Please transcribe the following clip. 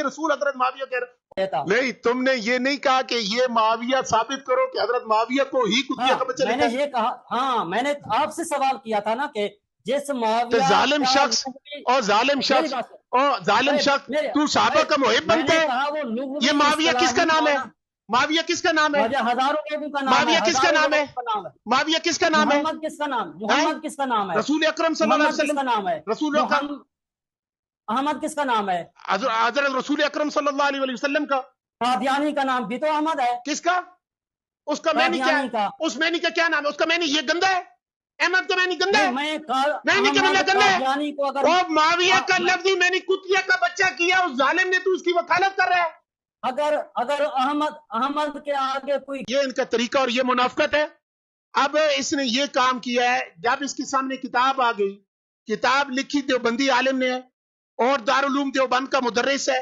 رسول حضرت معاویہ کہہ رہے دیتا نہیں، تم نے یہ نہیں کہا کہ یہ معاویہ ثابت کرو کہ حضرت معاویہ کو ہی کتیا کا بچہ میں لکھا نے یہ کہا، ہاں میں نے آپ سے سوال کیا تھا نا کہ جس تو معاویہ ظالم کا شخص اور ظالم میری شخص بات اور ظالم شخص تو صحابہ کا محب میں بنتا نے ہے. کہا وہ لغوی یہ معاویہ کس کا اصطلاحی نام ہے؟ معنی، معاویہ کس کا نام ہے؟ معاویہ ہزاروں لوگوں کا نام ہے، معاویہ کس کا ہزاروں نام ہے؟ لوگوں کا نام ہے۔ معاویہ کس کا نام ہے؟ محمد کس کا نام؟ محمد کس کا نام ہے؟ رسول اکرم صلی اللہ علیہ محمد کس کا وسلم، نام ہے؟ رسول اکرم محمد احمد کس کا نام ہے؟ حضرت رسول اکرم صلی اللہ علیہ وسلم کا. قادیانی کا نام بھی تو احمد ہے، کس کا؟ اس کا معنی کیا ہے؟ قادیانی کا۔ اس معنی کا کیا نام ہے؟ اس کا معنی یہ گندا ہے؟ احمد کا معنی گندا ہے؟ نہیں، معنی کا احمد مطلب گندا ہے؟ قادیانی کو اگر اور معاویہ کا لفظی معنی کتیا کا بچہ کیا، اس ظالم نے تو اس کی وکالت کر رہا ہے. اگر احمد کے آگے کوئی یہ ان کا طریقہ اور یہ منافقت ہے. اب اس نے یہ کام کیا ہے، جب اس کے سامنے کتاب آ گئی، کتاب لکھی دیوبندی عالم نے ہے اور دارالعلوم دیوبند کا مدرس ہے،